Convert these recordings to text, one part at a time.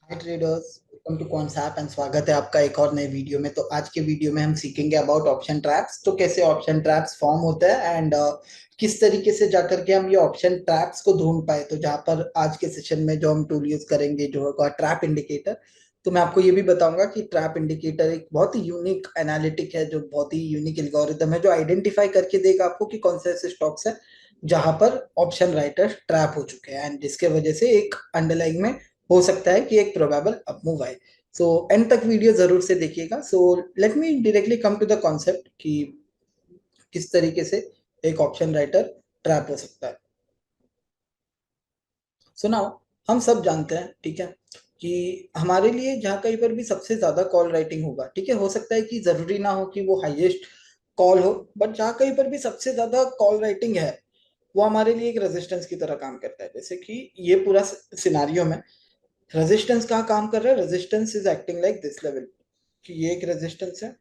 Hi traders, welcome to कॉन्सैप and स्वागत है आपका एक और नए वीडियो में। तो आज के वीडियो में हम सीखेंगे अबाउट ऑप्शन ट्रैप्स। तो कैसे ऑप्शन ट्रैप्स फॉर्म होता है एंड किस तरीके से जाकर के हम ये ऑप्शन ट्रैप्स को ढूंढ पाए। तो जहां पर आज के सेशन में जो हम टूल यूज करेंगे जो होगा ट्रैप इंडिकेटर। तो मैं आपको ये भी बताऊंगा कि ट्रैप इंडिकेटर एक बहुत ही यूनिक एनालिटिक है, जो बहुत ही यूनिक एल्गोरिदम है, जो आइडेंटिफाई करके देगा आपको कि कौन से ऐसे स्टॉक्स है जहां पर ऑप्शन राइटर्स ट्रैप हो चुके हैं एंड जिसके वजह से एक अंडरलाइंग में हो सकता है कि एक प्रोबेबल अपमूव आए। सो एंड तक वीडियो जरूर से देखिएगा। So let me directly come to the concept कि किस तरीके से एक ऑप्शन राइटर ट्रैप हो सकता है। सो नाउ हम सब जानते हैं, ठीक है, कि हमारे लिए जहाँ कहीं पर भी सबसे ज्यादा कॉल राइटिंग होगा, ठीक है, हो सकता है कि जरूरी ना हो कि वो हाईएस्ट कॉल हो, बट जहाँ कहीं पर भी सबसे ज्यादा कॉल राइटिंग है वो हमारे लिए एक रेजिस्टेंस की तरह काम करता है। जैसे कि ये पूरा सिनारियो में रेजिस्टेंस कहाँ काम कर रहा है, resistance is acting like this level, कि ये एक रेजिस्टेंस है,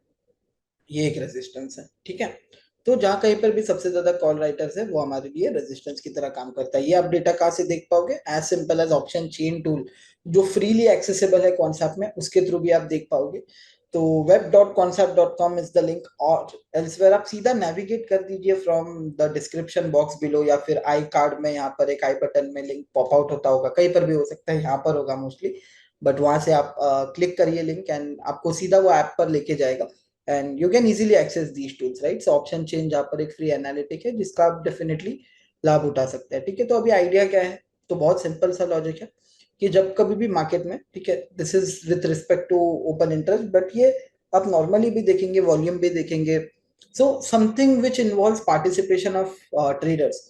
ये एक रेजिस्टेंस है, ठीक है। तो जहाँ कहीं पर भी सबसे ज्यादा कॉल राइटर्स है वो हमारे लिए रेजिस्टेंस की तरह काम करता है। ये आप डेटा कहाँ से देख पाओगे, as simple as option chain tool जो फ्रीली एक्सेसिबल है कॉन्सेप्ट में, उसके थ्रू भी आप देख पाओगे। तो web.concept.com इज द लिंक, और एल्सवेयर आप सीधा नेविगेट कर दीजिए from the description box below, या फिर आई कार्ड में यहाँ पर एक आई बटन में लिंक पॉप आउट होता होगा, कहीं पर भी हो सकता है, यहाँ पर होगा मोस्टली, बट वहां से आप क्लिक करिए लिंक एंड आपको सीधा वो ऐप पर लेके जाएगा and you can easily access these tools, right. So option chain यहाँ पर एक फ्री एनालिटिक है जिसका आप डेफिनेटली लाभ उठा सकते हैं, ठीक है। तो अभी आइडिया क्या है, तो बहुत सिंपल सा लॉजिक है कि जब कभी भी मार्केट में, ठीक है, this is with respect to open interest, but ये आप नॉर्मली भी देखेंगे, वॉल्यूम भी देखेंगे, so something which involves participation of traders.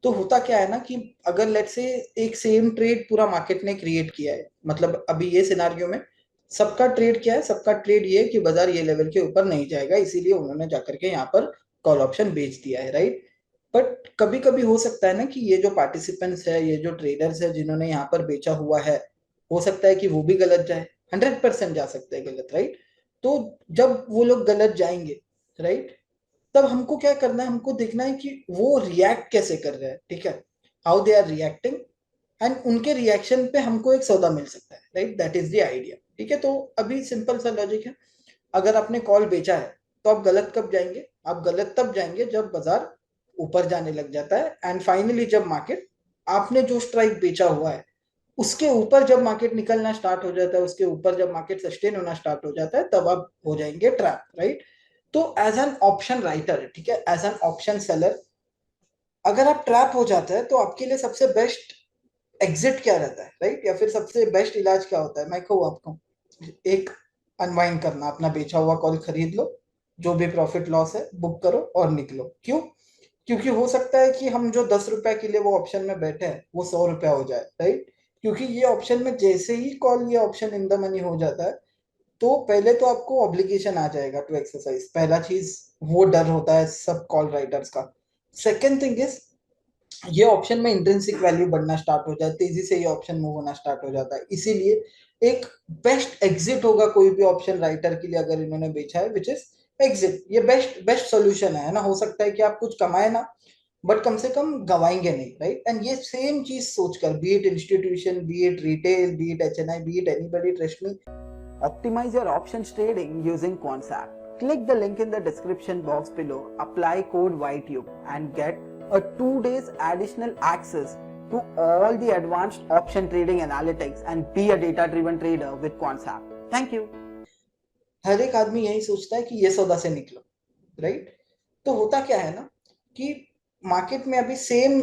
तो होता क्या है ना कि अगर लेट्स से एक सेम ट्रेड पूरा मार्केट ने क्रिएट किया है, मतलब अभी ये सिनारियो में सबका ट्रेड क्या है, सबका ट्रेड ये है कि बाजार ये लेवल के ऊपर नहीं जाएगा, इसीलिए उन्होंने जाकर के यहाँ पर कॉल ऑप्शन बेच दिया है, राइट। बट कभी कभी हो सकता है ना कि ये जो पार्टिसिपेंट्स है, ये जो ट्रेडर्स है जिन्होंने यहाँ पर बेचा हुआ है, हो सकता है कि वो भी गलत जाए, 100% जा सकते हैं गलत, राइट। तो जब वो लोग गलत जाएंगे, राइट, तब हमको क्या करना है, हमको देखना है कि वो रिएक्ट कैसे कर रहे हैं, ठीक है, how they are reacting, and उनके रिएक्शन पे हमको एक सौदा मिल सकता है, right, that is the idea, ठीक है। तो अभी सिंपल सा लॉजिक है, अगर आपने कॉल बेचा है तो आप गलत कब जाएंगे, आप गलत तब जाएंगे जब बाजार ऊपर जाने लग जाता है एंड फाइनली जब मार्केट आपने जो स्ट्राइक बेचा हुआ है उसके ऊपर जब मार्केट निकलना स्टार्ट हो जाता है, उसके ऊपर जब मार्केट सस्टेन होना स्टार्ट हो जाता है, तब आप हो जाएंगे ट्रैप, राइट। तो एज एन ऑप्शन राइटर, ठीक है, एज एन ऑप्शन सेलर, अगर आप ट्रैप हो जाते हैं तो आपके लिए सबसे बेस्ट एग्जिट क्या रहता है, राइट, या फिर सबसे बेस्ट इलाज क्या होता है, मैं कहूँ आपको, एक अनवाइंड करना, अपना बेचा हुआ कॉल खरीद लो, जो भी प्रॉफिट लॉस है बुक करो और निकलो। क्यों? क्योंकि हो सकता है कि हम जो 10 रुपए के लिए वो ऑप्शन में बैठे हैं वो 100 रुपया हो जाए, राइट। क्योंकि ये ऑप्शन में जैसे ही कॉल ये ऑप्शन इन द मनी हो जाता है, तो पहले तो आपको ऑब्लिगेशन आ जाएगा टू एक्सरसाइज, पहला चीज वो डर होता है सब कॉल राइटर्स का। सेकेंड थिंग इज, ये ऑप्शन में इंट्रिंसिक वैल्यू बढ़ना स्टार्ट हो जाए, तेजी से ये ऑप्शन मूव होना स्टार्ट हो जाता है, इसीलिए एक बेस्ट एग्जिट होगा कोई भी ऑप्शन राइटर के लिए, अगर इन्होंने बेचा है, विच इज एग्जिट, ये बेस्ट बेस्ट सोल्यूशन है ना। हो सकता है कि आप कुछ कमाए ना, बट कम से कम गवाएंगे नहीं, राइट। एंड ये सेम चीज सोचकर, be it institution, be it retail, be it H N I, be it anybody, trust me, optimize your options trading using Quantsap. Click the link in the description box below, apply code YTube and get a 2 days additional access to all the advanced option trading analytics and be a data driven trader with Quantsap. Thank you. हर एक आदमी यही सोचता है कि ये सौदा से निकलो, राइट। तो होता क्या है ना कि मार्केट में अभी सेम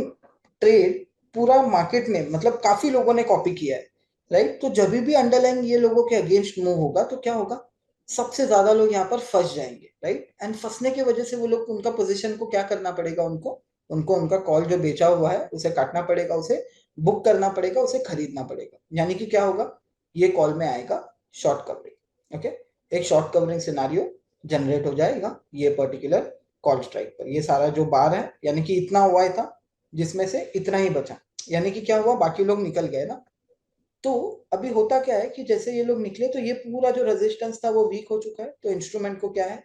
ट्रेड पूरा मार्केट में, मतलब काफी लोगों ने कॉपी किया है, राइट। तो जब भी अंडरलाइन ये लोगों के अगेंस्ट मूव होगा तो क्या होगा, सबसे ज्यादा लोग यहाँ पर फंस जाएंगे, राइट। एंड फंसने की वजह से वो लोग, उनका पोजीशन को क्या करना पड़ेगा, उनको उनको उनका कॉल जो बेचा हुआ है उसे काटना पड़ेगा, उसे बुक करना पड़ेगा, उसे खरीदना पड़ेगा, यानी कि क्या होगा, ये कॉल में आएगा शॉर्ट कवरिंग, ओके। एक शॉर्ट कवरिंग सिनारियो जनरेट हो जाएगा ये पर्टिकुलर कॉल स्ट्राइक पर, ये सारा जो बार है, यानी कि इतना हुआ था जिसमें से इतना ही बचा, यानी कि क्या हुआ, बाकी लोग निकल गए ना। तो अभी होता क्या है कि जैसे ये लोग निकले तो ये पूरा जो रेजिस्टेंस था वो वीक हो चुका है, तो इंस्ट्रूमेंट को क्या है,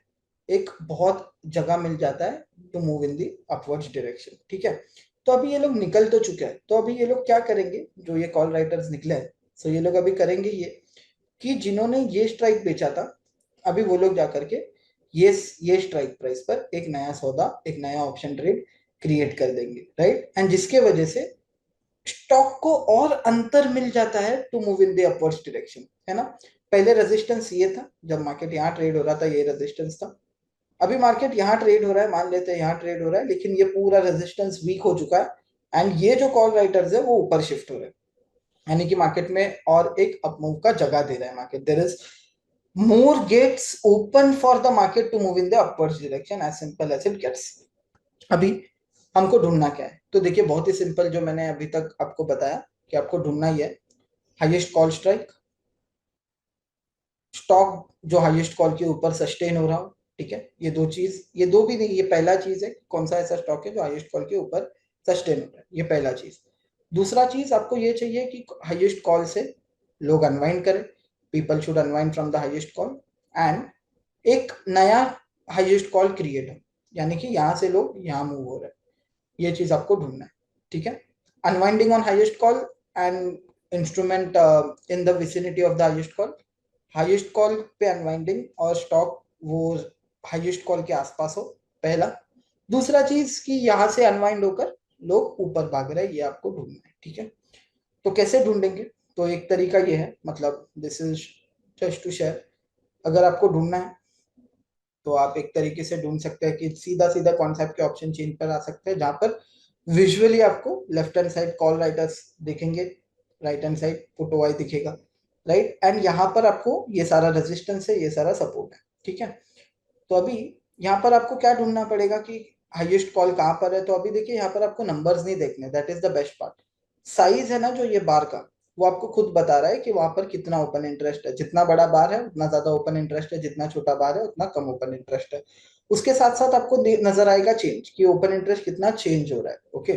एक बहुत जगह मिल जाता है to move in the upwards direction, ठीक है। तो अभी ये लोग निकल तो चुके हैं, तो अभी ये लोग क्या करेंगे, जो ये कॉल राइटर्स निकले हैं, सो ये लोग अभी करेंगे ये कि जिन्होंने ये स्ट्राइक बेचा था, अभी वो लोग जाकर के ये स्ट्राइक प्राइस पर एक नया सौदा, एक नया ऑप्शन ट्रेड क्रिएट कर देंगे, राइट। एंड जिसके वजह से स्टॉक को और अंतर मिल जाता है to move in the upwards direction, है ना। पहले रेजिस्टेंस ये था, जब मार्केट यहाँ ट्रेड हो रहा था ये रेजिस्टेंस था। अभी मार्केट यहाँ ट्रेड हो रहा है, मान लेते हैं यहाँ ट्रेड हो रहा है, लेकिन ये पूरा रेजिस्टेंस वीक हो चुका है एंड ये जो कॉल राइटर्स है वो ऊपर शिफ्ट हो रहे हैं, यानी कि मार्केट में और एक अपमूव का जगह दे रहा है market. There is more gates open for the market to move in the upwards direction, as simple as it gets। अभी हमको ढूंढना क्या है, तो देखिए बहुत ही सिंपल, जो मैंने अभी तक आपको बताया कि आपको ढूंढना ही है हाईएस्ट कॉल स्ट्राइक, स्टॉक जो हाईएस्ट कॉल के ऊपर सस्टेन हो रहा हो, ठीक है। ये दो चीज, ये दो भी नहीं, ये पहला चीज है, कौन सा ऐसा स्टॉक है जो हाईएस्ट कॉल के ऊपर सस्टेन हो रहा है, ये पहला चीज। दूसरा चीज आपको ये चाहिए कि हाईएस्ट कॉल से लोग अनवाइंड करें, people should unwind from the highest call, and एक नया हाईएस्ट कॉल क्रिएट हो, यानी कि यहां से लोग यहाँ मूव हो रहे हैं, ये चीज आपको ढूंढना है, ठीक है। Unwinding on highest call and instrument in the vicinity of the highest call, highest call पे अनवाइंडिंग और स्टॉक वो हाईएस्ट कॉल के आसपास हो, पहला। दूसरा चीज कि यहाँ से अनवाइंड होकर लोग ऊपर भाग रहे हैं, ये आपको ढूंढना है, ठीक है। तो कैसे ढूंढेंगे, तो एक तरीका ये है, मतलब this is just to share, अगर आपको ढूंढना है तो आप एक तरीके से ढूंढ सकते हैं कि सीधा सीधा कॉन्सेप्ट के ऑप्शन चेन पर आ सकते हैं, जहां पर विजुअली आपको left hand side call writers दिखेंगे, राइट हैंड साइड पुट वाई दिखेगा, राइट। एंड यहाँ पर आपको ये सारा रेजिस्टेंस है, ये सारा सपोर्ट है, ठीक है। तो अभी यहाँ पर आपको क्या ढूंढना पड़ेगा कि हाईएस्ट कॉल कहाँ पर है, तो अभी देखिए यहाँ पर आपको नंबर्स नहीं देखने, that is the best part. Size है ना जो ये बार का, वो आपको खुद बता रहा है कि वहां पर कितना ओपन इंटरेस्ट है, जितना बड़ा बार है उतना ज्यादा ओपन इंटरेस्ट है, जितना छोटा बार है उतना कम ओपन इंटरेस्ट है। उसके साथ साथ आपको नजर आएगा चेंज कि ओपन इंटरेस्ट कितना चेंज हो रहा है, ओके।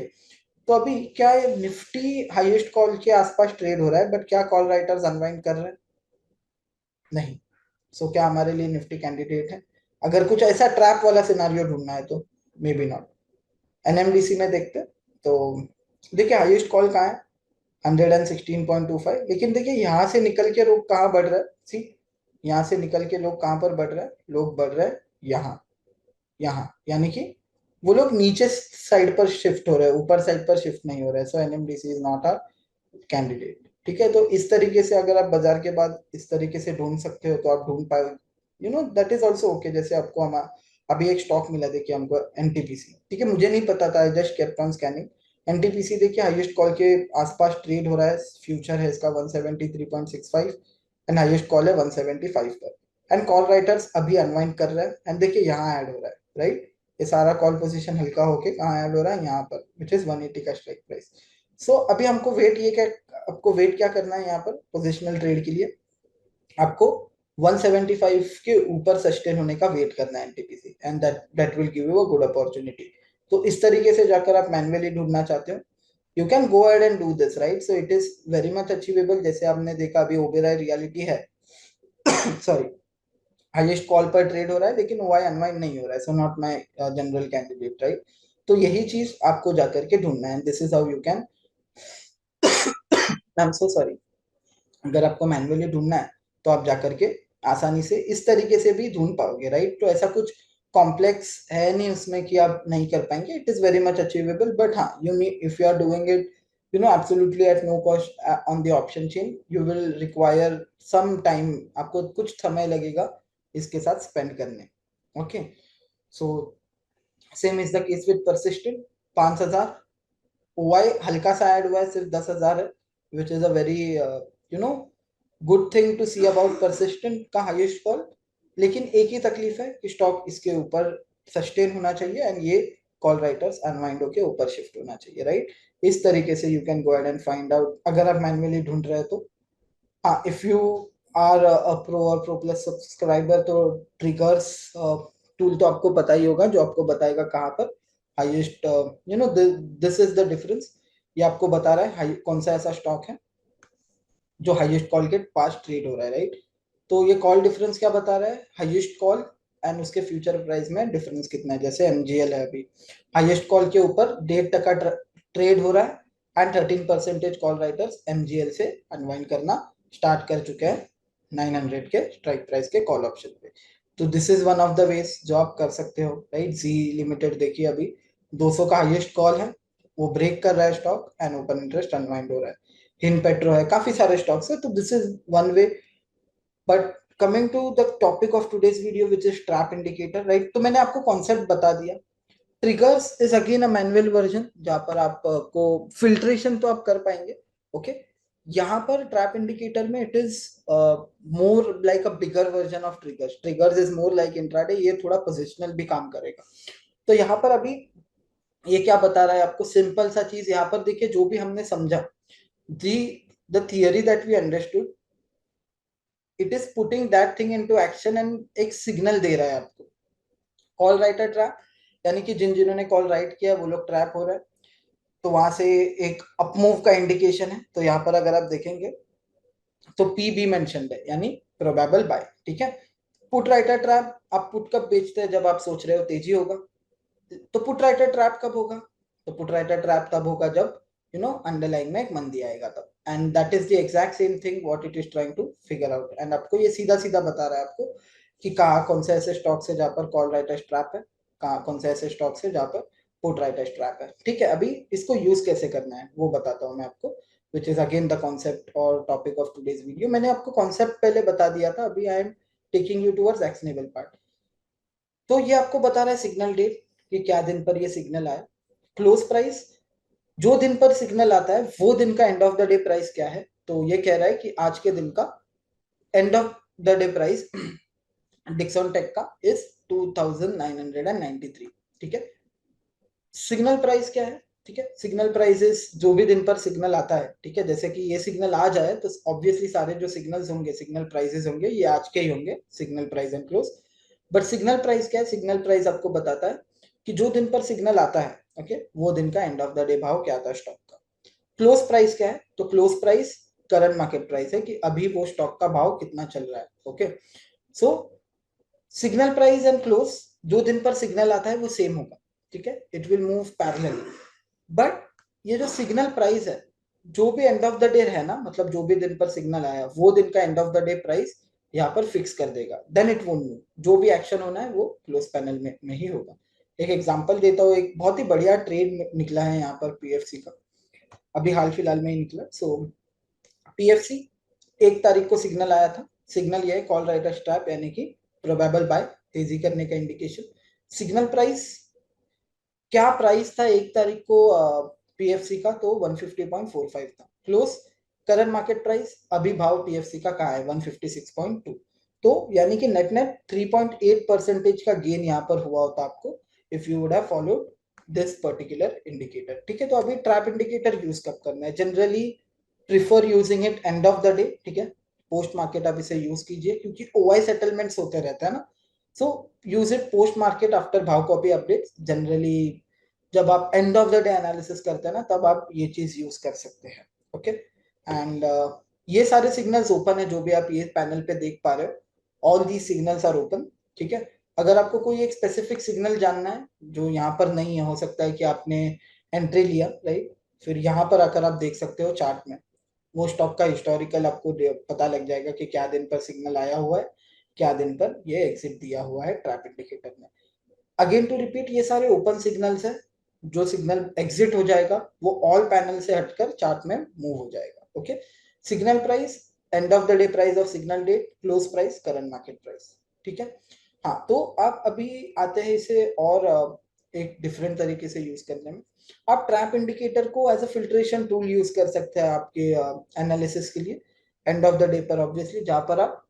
तो अभी क्या है, निफ्टी हाईएस्ट कॉल के आसपास ट्रेड हो रहा है, बट क्या कॉल राइटर्स अनवाइंड कर रहे हैं? नहीं। सो क्या हमारे लिए निफ्टी कैंडिडेट है? अगर कुछ ऐसा ट्रैप वाला सिनारियो ढूंढना है तो मे बी नॉट। एनएमडीसी में देखते हैं, तो देखिए हाईएस्ट कॉल कहाँ है, 116.25, लेकिन देखिए यहाँ से निकल के लोग कहाँ बढ़ रहे हैं, सी, यहाँ से निकल के लोग कहाँ पर बढ़ रहे हैं, लोग बढ़ रहे हैं यहाँ, यहाँ, यानी कि वो लोग नीचे साइड पर शिफ्ट हो रहे हैं, ऊपर साइड पर शिफ्ट नहीं हो रहे हैं। So NMDC is not a candidate, ठीक है। तो इस तरीके से अगर आप बाजार के बाद इस तरीके से ढूंढ सकते हो तो आप ढूंढ पाए, you know that is also okay. जैसे आपको हम अभी एक स्टॉक मिला, देखिए हमको एनटीपीसी, ठीक है, मुझे नहीं पता था, just kept on scanning. NTPC देखिए हाईएस्ट कॉल के आसपास ट्रेड हो रहा है, फ्यूचर है इसका 173.65 एंड हाईएस्ट कॉल है 175 पर, एंड कॉल राइटर्स अभी अनवाइंड कर रहे हैं, एंड देखिए यहाँ ऐड हो रहा है, राइट। ये सारा कॉल पोजीशन हल्का होके कहाँ ऐड हो रहा है, यहाँ पर, विच इज 180 का स्ट्राइक प्राइस। सो अभी हमको वेट ये क्या, आपको वेट क्या करना है यहाँ पर पोजिशनल ट्रेड के लिए, आपको 175 के ऊपर सस्टेन होने का वेट करना है NTPC, and that will give you a good opportunity. तो इस तरीके से जाकर आप मैन्युअली ढूंढना चाहते हो, you can go ahead and do this, right. So it is very much achievable. जैसे आपने देखा अभी ओबेरॉय रियलिटी है सॉरी, हाईएस्ट कॉल पर ट्रेड हो रहा है लेकिन वाई अनवाइंड नहीं हो रहा है, so not my general candidate, right. तो यही चीज आपको जाकर के ढूंढना है, this is how you can, I am so sorry, अगर आपको मैन्युअली ढूंढना है तो आप जाकर के आसानी से इस तरीके से भी ढूंढ पाओगे, राइट। तो ऐसा कुछ कॉम्प्लेक्स है नहीं उसमें कि आप नहीं कर पाएंगे, it is very much achievable, but हाँ you need, if you are doing it you know absolutely at no cost on the option chain, you will require some time, आपको कुछ समय लगेगा इसके साथ स्पेंड करने, okay. So same is the case with persistent, 5000 ओवाई हल्का सा ऐड हुआ है, सिर्फ 10,000 है, which is a very you know good thing to see about persistent का हाईएस्ट कॉल। लेकिन एक ही तकलीफ है कि स्टॉक इसके ऊपर सस्टेन होना चाहिए एंड ये कॉल राइटर्स अनवाइंड होके ऊपर शिफ्ट होना चाहिए, राइट। इस तरीके से you can go ahead and find out, अगर आप मैन्युअली ढूंढ रहे हो तो। हाँ, if you are a pro और प्रो प्लस सब्सक्राइबर तो ट्रिगर्स टूल तो आपको पता ही होगा, जो आपको बताएगा कहाँ पर highest, you know this is the difference. ये आपको बता रहा है कौन सा ऐसा स्टॉक है जो हाईएस्ट कॉल के पास ट्रेड हो रहा है, राइट। तो ये कॉल डिफरेंस क्या बता रहा है, हाईएस्ट कॉल एंड उसके फ्यूचर प्राइस में डिफरेंस कितना है। जैसे एमजीएल है, अभी हाईएस्ट कॉल के ऊपर 1.5% ट्रेड हो रहा है एंड 13% कॉल राइटर्स MGL से अनवाइंड करना स्टार्ट कर चुके हैं 900 के स्ट्राइक प्राइस के कॉल ऑप्शन पे। तो this is one of the ways जो आप कर सकते हो, राइट। जी लिमिटेड देखिए अभी 200 का हाईएस्ट कॉल है, वो ब्रेक कर रहा है stock and open interest unwind हो रहा है। हिन पेट्रो है, काफी सारे स्टॉक्स है, तो this is one way. But coming to the topic of today's video which is trap indicator, right. तो मैंने आपको कॉन्सेप्ट बता दिया। Triggers is again a manual version जहां पर आपको फिल्ट्रेशन तो आप कर पाएंगे, ओके। यहाँ पर ट्रैप इंडिकेटर में it is more like a bigger version of triggers. Triggers is more like intraday, ये थोड़ा पोजिशनल भी काम करेगा। तो यहाँ पर अभी ये क्या बता रहा है आपको, सिंपल सा चीज यहाँ पर देखिए, जो भी हमने समझा, the the theory that we understood, it is putting that thing into action and एक सिग्नल दे रहा है आपको। कॉल राइटर ट्रैप, यानी कि जिन्होंने कॉल राइट किया वो लोग ट्रैप हो रहे हैं, तो वहां से एक अपमूव का इंडिकेशन है। तो यहाँ पर अगर आप देखेंगे तो पी बी मेंशन्ड है, यानी प्रोबेबल बाय, ठीक है। पुट राइटर ट्रैप, आप पुट कब बेचते हैं, जब आप सोच रहे हो तेजी होगा। तो पुट राइटर ट्रैप कब होगा, तो पुट राइटर ट्रैप तब होगा जब अंडरलाइन में एक मंदी आएगा तब। And that is the exact same thing what it is trying to figure out. And आपको ये सीधा सीधा बता रहा है आपको कि कहाँ कौन से ऐसे स्टॉक्स है जहाँ पर कॉल राइटर ट्रैप है, कहाँ कौन से ऐसे स्टॉक्स है जहाँ पर पुट राइटर ट्रैप है, ठीक है। अभी इसको यूज कैसे करना है वो बताता हूँ मैं आपको, which is again the concept और टॉपिक ऑफ टुडेज वीडियो। मैंने आपको कॉन्सेप्ट पहले बता दिया था, अभी I am taking you towards actionable part. तो ये आपको बता रहा है सिग्नल डेट कि क्या दिन पर ये सिग्नल आया। क्लोज प्राइस, जो दिन पर सिग्नल आता है वो दिन का end of the day price क्या है, तो ये कह रहा है कि आज के दिन का end of the day price Dixon tech का इज 2993, ठीक है। सिग्नल प्राइस क्या है, ठीक है। सिग्नल प्राइसेस जो भी दिन पर सिग्नल आता है, ठीक है, जैसे कि ये सिग्नल आ जाए तो ऑब्वियसली सारे जो सिग्नल्स होंगे, सिग्नल प्राइसेस होंगे, ये आज के ही होंगे, signal price and close. But signal price क्या है, सिग्नल प्राइस आपको बताता है कि जो दिन पर सिग्नल आता है, ओके, वो दिन का एंड ऑफ द डे भाव क्या था स्टॉक का। क्लोज प्राइस क्या है, तो close price current market price है कि अभी वो स्टॉक का भाव कितना चल रहा है, okay. So signal price and close, जो दिन पर सिग्नल आता है वो सेम होगा, ठीक है, it will move parallelly. But ये जो सिग्नल प्राइस है, जो भी एंड ऑफ द डे है ना, मतलब जो भी दिन पर सिग्नल आया वो दिन का end of the day price यहाँ पर फिक्स कर देगा, देन इट वोंट मूव। जो भी एक्शन होना है वो क्लोज पैनल में ही होगा। एक एग्जांपल देता हूँ, एक बहुत ही बढ़िया ट्रेड निकला है यहाँ पर पीएफसी का, अभी हाल फिलहाल में ही निकला। सो पीएफसी 1 तारीख को सिग्नल आया था। सिग्नल ये है कॉल राइटर स्ट्रैप, यानी कि प्रोबेबल बाय, तेजी करने का इंडिकेशन। सिग्नल प्राइस, क्या प्राइस था 1 तारीख को पीएफसी का, तो 150.45 था। क्लोज करंट मार्केट प्राइस, अभी भाव पीएफसी का कहाँ है, 156.2। तो यानी कि नेट नेट 3.8% का गेन यहाँ पर हुआ होता आपको if you would have followed this particular indicator, ठीक है। तो अभी ट्रैप इंडिकेटर यूज कब करना है, generally prefer using it and of the day, ठीक है। पोस्ट मार्केट आप इसे यूज कीजिए क्योंकि ओआई सेटलमेंट्स होते रहते हैं ना। So use it post market after भाव कॉपी अपडेट्स। जनरली जब आप end of the day analysis करते हैं ना, तब आप ये चीज यूज कर सकते हैं, ओके। एंड ये सारे सिग्नल्स ओपन है, जो भी आप ये पैनल पे देख पा रहे हो, all the signals are open, ठीक है। अगर आपको कोई एक स्पेसिफिक सिग्नल जानना है जो यहाँ पर नहीं है, हो सकता है कि आपने एंट्री लिया, राइट, फिर यहाँ पर आकर आप देख सकते हो चार्ट में वो स्टॉक का हिस्टोरिकल, आपको पता लग जाएगा कि क्या दिन पर सिग्नल आया हुआ है, क्या दिन पर ये एग्जिट दिया हुआ है ट्रैप इंडिकेटर में। अगेन टू रिपीट, ये सारे ओपन सिग्नल्स है, जो सिग्नल एग्जिट हो जाएगा वो ऑल पैनल से हटकर चार्ट में मूव हो जाएगा, okay. Signal price, end of the day price of signal date, close price, current market price, ठीक है। हाँ, तो आप अभी आते हैं इसे और एक डिफरेंट तरीके से यूज करने में। आप ट्रैप इंडिकेटर को as a filtration tool use कर सकते हैं आपके एनालिसिस के लिए एंड ऑफ द डे पर, ऑब्वियसली, जहां पर आप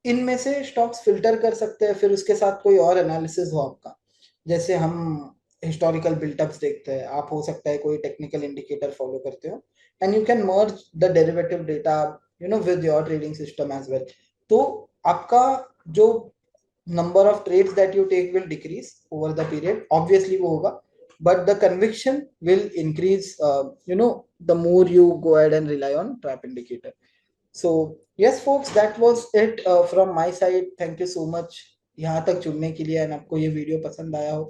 इनमें से स्टॉक्स फिल्टर कर सकते हैं, फिर उसके साथ कोई और एनालिसिस हो आपका। जैसे हम हिस्टोरिकल बिल्टअप्स देखते हैं, आप हो सकता है कोई टेक्निकल इंडिकेटर फॉलो करते हो, and you can merge the derivative data with your trading system as well. तो आपका जो number of trades that you take will decrease over the period, obviously वो होगा, but the conviction will increase, the more you go ahead and rely on trap indicator. So yes folks, that was it from my side. Thank you so much यहाँ तक जुड़ने के लिए, and आपको ये video पसंद आया हो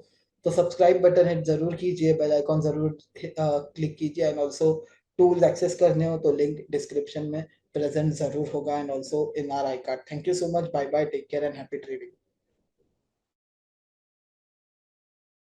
तो सब्सक्राइब बटन हिट जरूर कीजिए, बेल आइकॉन जरूर क्लिक कीजिए, एंड ऑल्सो टूल्स एक्सेस करने हो तो लिंक डिस्क्रिप्शन में प्रेजेंट जरूर होगा, and also in our I card. Thank you so much, bye bye, take care and happy trading.